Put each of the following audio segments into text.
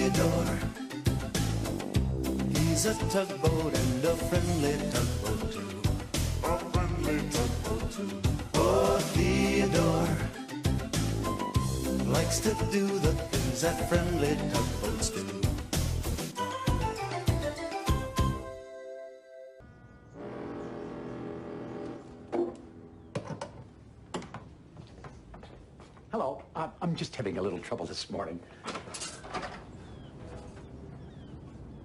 Theodore. He's a tugboat and a friendly tugboat too. A friendly tugboat too. Oh, Theodore likes to do the things that friendly tugboats do. Hello. I'm just having a little trouble this morning.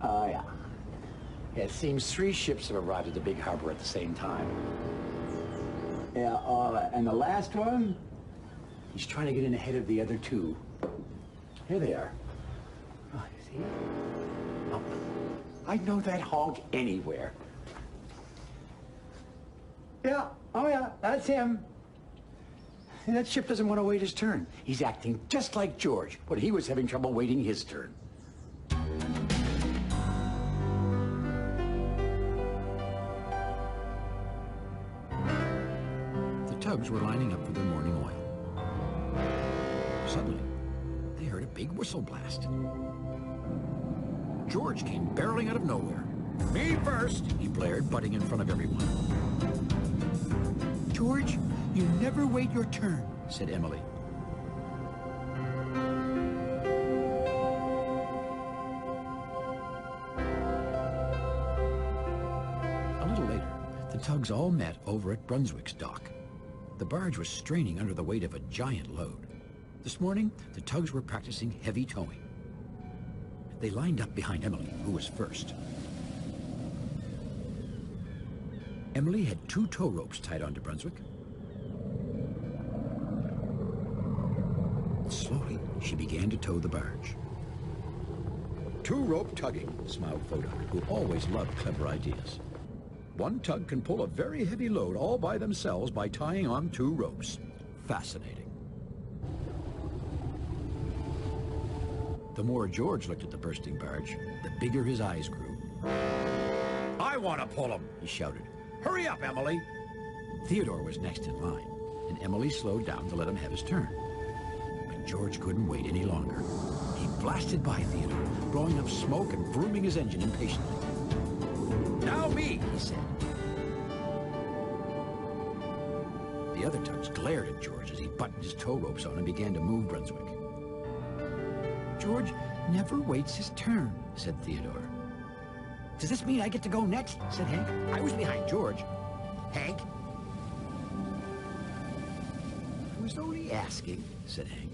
Yeah. It seems 3 ships have arrived at the big harbor at the same time. Yeah, and the last one? He's trying to get in ahead of the other 2. Here they are. Oh, see? Oh, I'd know that honk anywhere. Yeah, oh yeah, that's him. That ship doesn't want to wait his turn. He's acting just like George when he was having trouble waiting his turn. The tugs were lining up for their morning oil. Suddenly, they heard a big whistle blast. George came barreling out of nowhere. "Me first," he blared, butting in front of everyone. "George, you never wait your turn," said Emily. A little later, the tugs all met over at Brunswick's dock. The barge was straining under the weight of a giant load. This morning, the tugs were practicing heavy towing. They lined up behind Emily, who was first. Emily had 2 tow ropes tied onto Brunswick. Slowly, she began to tow the barge. "2-rope tugging," smiled Foda, who always loved clever ideas. "One tug can pull a very heavy load all by themselves by tying on 2 ropes. Fascinating." The more George looked at the bursting barge, the bigger his eyes grew. "I want to pull him," he shouted. "Hurry up, Emily." Theodore was next in line, and Emily slowed down to let him have his turn. But George couldn't wait any longer. He blasted by Theodore, blowing up smoke and vrooming his engine impatiently. "Now me," he said. The other tugs glared at George as he buttoned his tow ropes on and began to move Brunswick. "George never waits his turn," said Theodore. "Does this mean I get to go next?" said Hank. "I was behind George." "Hank?" "I was only asking," said Hank.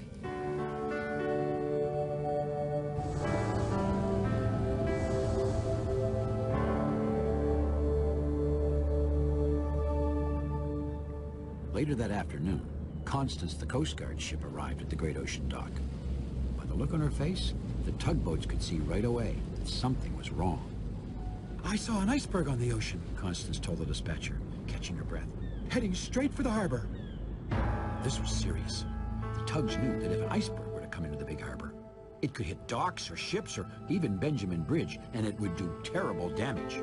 Later that afternoon, Constance, the Coast Guard ship, arrived at the Great Ocean dock. By the look on her face, the tugboats could see right away that something was wrong. "I saw an iceberg on the ocean," Constance told the dispatcher, catching her breath, "heading straight for the harbor." This was serious. The tugs knew that if an iceberg were to come into the big harbor, it could hit docks or ships or even Benjamin Bridge, and it would do terrible damage.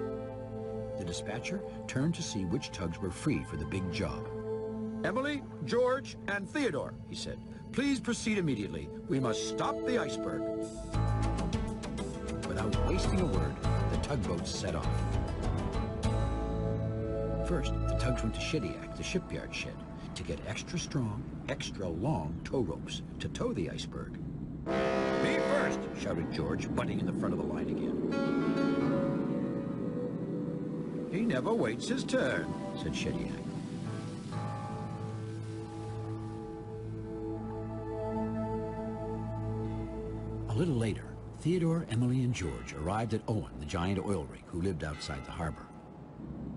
The dispatcher turned to see which tugs were free for the big job. "Emily, George, and Theodore," he said. "Please proceed immediately. We must stop the iceberg." Without wasting a word, the tugboats set off. First, the tugs went to Shediac, the shipyard shed, to get extra strong, extra long tow ropes to tow the iceberg. "Me first," shouted George, butting in the front of the line again. "He never waits his turn," said Shediac. A little later, Theodore, Emily, and George arrived at Owen, the giant oil rig who lived outside the harbor.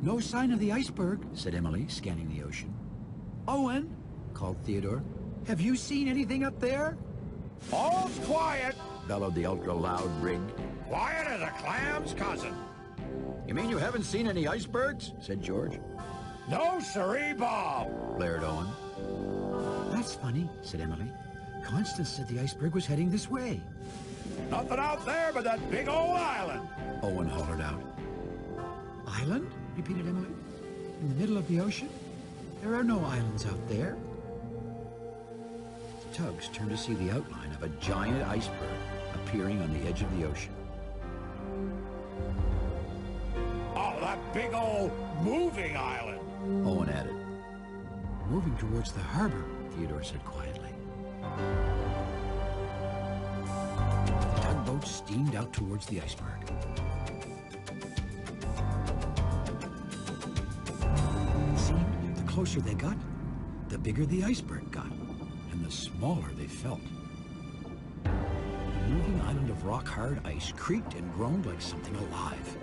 "No sign of the iceberg," said Emily, scanning the ocean. "Owen," called Theodore, "have you seen anything up there?" "All's quiet," bellowed the ultra-loud rig. "Quiet as a clam's cousin." "You mean you haven't seen any icebergs?" said George. "No siree, Bob," blared Owen. "That's funny," said Emily. "Constance said the iceberg was heading this way." "Nothing out there but that big old island," Owen hollered out. "Island?" repeated Emily. "In the middle of the ocean? There are no islands out there." The tugs turned to see the outline of a giant iceberg appearing on the edge of the ocean. Oh, that big old moving island. Owen added. Moving towards the harbor, Theodore said quietly. The tugboat steamed out towards the iceberg. It seemed the closer they got, the bigger the iceberg got, and the smaller they felt. The moving island of rock-hard ice creaked and groaned like something alive.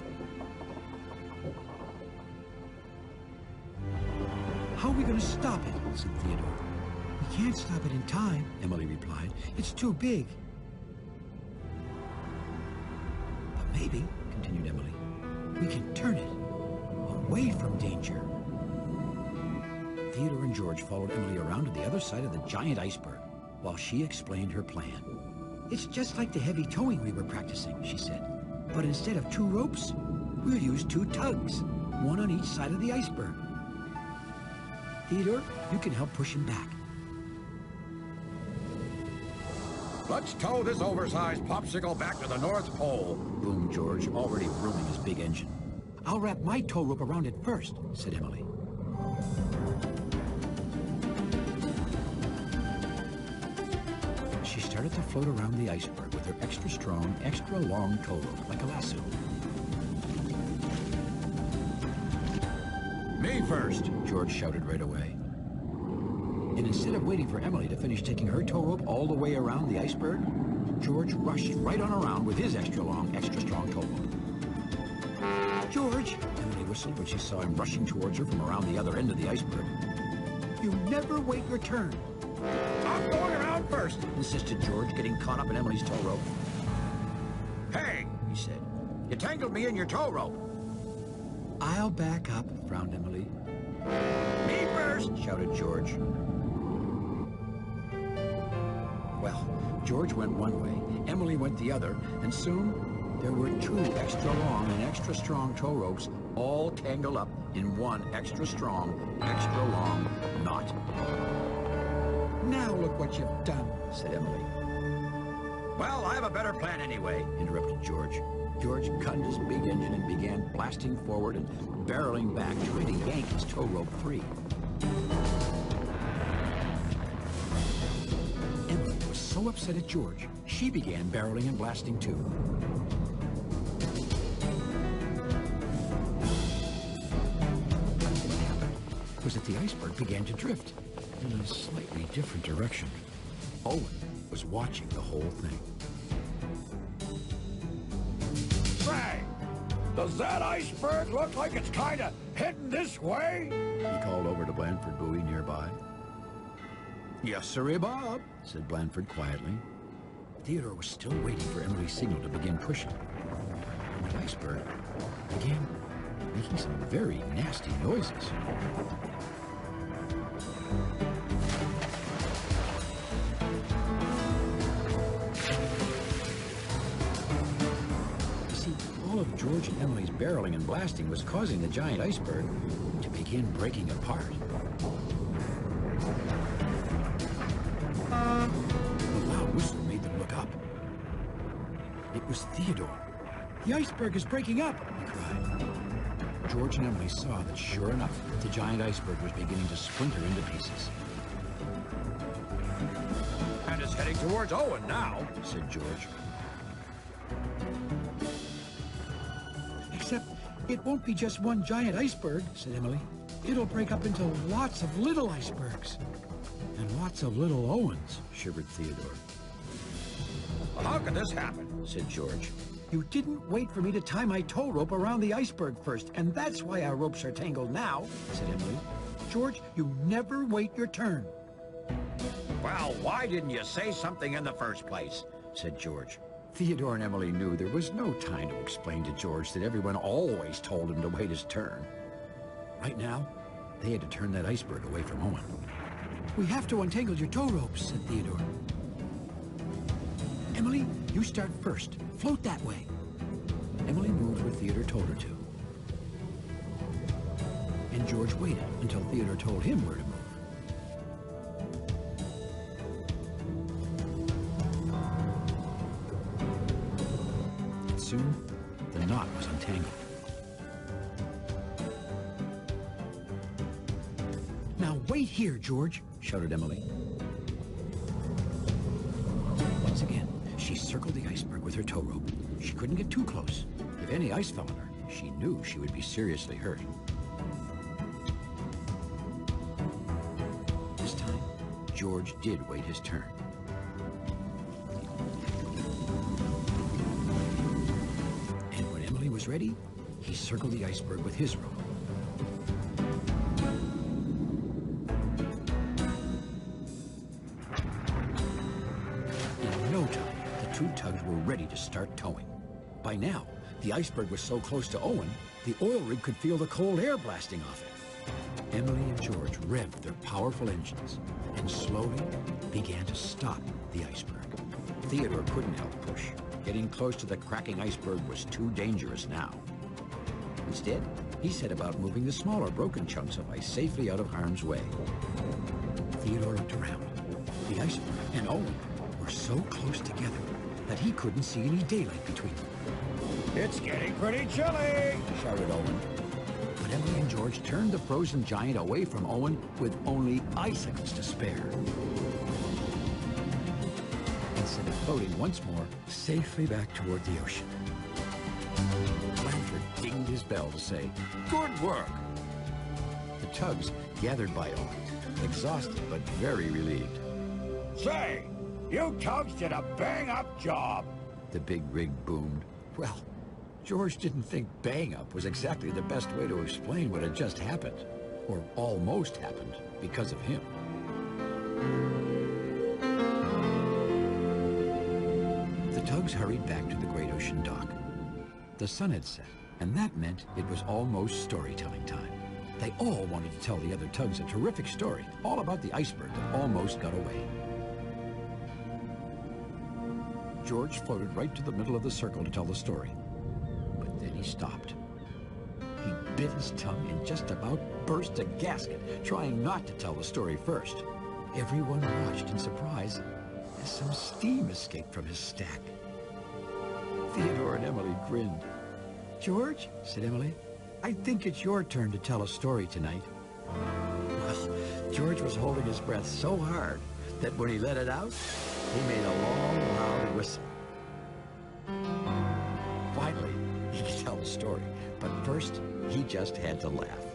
How are we going to stop it? Said Theodore. We can't stop it in time, Emily replied. It's too big. But maybe, continued Emily, we can turn it away from danger. Theodore and George followed Emily around to the other side of the giant iceberg while she explained her plan. It's just like the heavy towing we were practicing, she said. But instead of 2 ropes, we'll use 2 tugs, one on each side of the iceberg. Theodore, you can help push him back. Let's tow this oversized popsicle back to the North Pole, boomed George, already rooming his big engine. I'll wrap my tow rope around it first, said Emily. She started to float around the iceberg with her extra strong, extra long tow rope, like a lasso. Me first, George shouted right away. And instead of waiting for Emily to finish taking her tow rope all the way around the iceberg, George rushed right on around with his extra long, extra strong tow rope. George, Emily whistled when she saw him rushing towards her from around the other end of the iceberg. You never wait your turn. I'm going around first, insisted George, getting caught up in Emily's tow rope. Hey, he said. You tangled me in your tow rope. I'll back up, frowned Emily. Me first, shouted George. Well, George went one way, Emily went the other, and soon there were 2 extra long and extra strong tow ropes all tangled up in one extra strong, extra long knot. Now look what you've done, said Emily. Well, I have a better plan anyway, interrupted George. George gunned his big engine and began blasting forward and barreling back, trying to yank his tow rope free. Emily was so upset at George, she began barreling and blasting too. What happened was that the iceberg began to drift in a slightly different direction. Owen was watching the whole thing. Say, does that iceberg look like it's kind of heading this way? He called over to Blandford Buoy nearby. Yes, sirree, Bob, said Blandford quietly. Theodore was still waiting for Emily's signal to begin pushing. And the iceberg began making some very nasty noises. All of George and Emily's barreling and blasting was causing the giant iceberg to begin breaking apart. The loud whistle made them look up. It was Theodore. The iceberg is breaking up, he cried. George and Emily saw that sure enough, the giant iceberg was beginning to splinter into pieces. And it's heading towards Owen now, said George. Except it won't be just one giant iceberg, said Emily. It'll break up into lots of little icebergs. And lots of little Owens, shivered Theodore. Well, how could this happen? Said George. You didn't wait for me to tie my tow rope around the iceberg first, and that's why our ropes are tangled now, said Emily. George, you never wait your turn. Well, why didn't you say something in the first place? Said George. Theodore and Emily knew there was no time to explain to George that everyone always told him to wait his turn. Right now, they had to turn that iceberg away from Owen. We have to untangle your tow ropes, said Theodore. Emily, you start first. Float that way. Emily moved where Theodore told her to. And George waited until Theodore told him where to move. soon, the knot was untangled. "Now wait here, George," shouted Emily. Once again, she circled the iceberg with her tow rope. She couldn't get too close. If any ice fell on her, she knew she would be seriously hurt. This time, George did wait his turn. And when Emily was ready, he circled the iceberg with his rope. In no time, the two tugs were ready to start towing. By now, the iceberg was so close to Owen, the oil rig could feel the cold air blasting off it. Emily and George revved their powerful engines and slowly began to stop the iceberg. Theodore couldn't help push. Getting close to the cracking iceberg was too dangerous now. Instead, he set about moving the smaller broken chunks of ice safely out of harm's way. Theodore looked around. The iceberg and Owen were so close together that he couldn't see any daylight between them. It's getting pretty chilly, shouted Owen. But Emily and George turned the frozen giant away from Owen with only icicles to spare. Instead of floating once more safely back toward the ocean. Blanford dinged his bell to say, "Good work!" The tugs gathered by Owen, exhausted but very relieved. Say, you tugs did a bang-up job. The big rig boomed. Well, George didn't think bang up was exactly the best way to explain what had just happened, or almost happened, because of him. The tugs hurried back to the great ocean dock. The sun had set, and that meant it was almost storytelling time. They all wanted to tell the other tugs a terrific story, all about the iceberg that almost got away. George floated right to the middle of the circle to tell the story. But then he stopped. He bit his tongue and just about burst a gasket, trying not to tell the story first. Everyone watched in surprise as some steam escaped from his stack. Theodore and Emily grinned. "George," said Emily, "I think it's your turn to tell a story tonight." Well, George was holding his breath so hard that when he let it out, he made a long, loud whistle. Finally, he could tell the story, but first, he just had to laugh.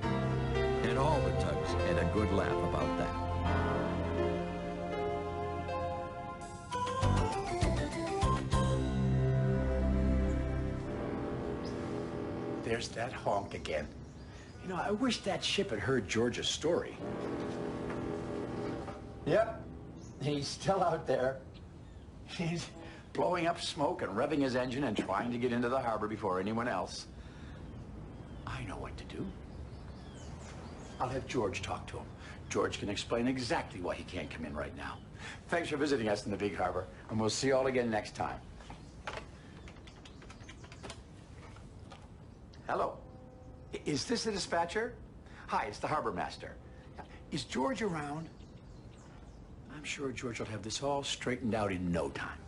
And all the tugs had a good laugh about that. There's that honk again. You know, I wish that ship had heard George's story. Yep, he's still out there. He's blowing up smoke and revving his engine and trying to get into the harbor before anyone else. I know what to do. I'll have George talk to him. George can explain exactly why he can't come in right now. Thanks for visiting us in the big harbor, and we'll see you all again next time. Hello. Is this the dispatcher? Hi, it's the harbor master. Is George around? I'm sure George will have this all straightened out in no time.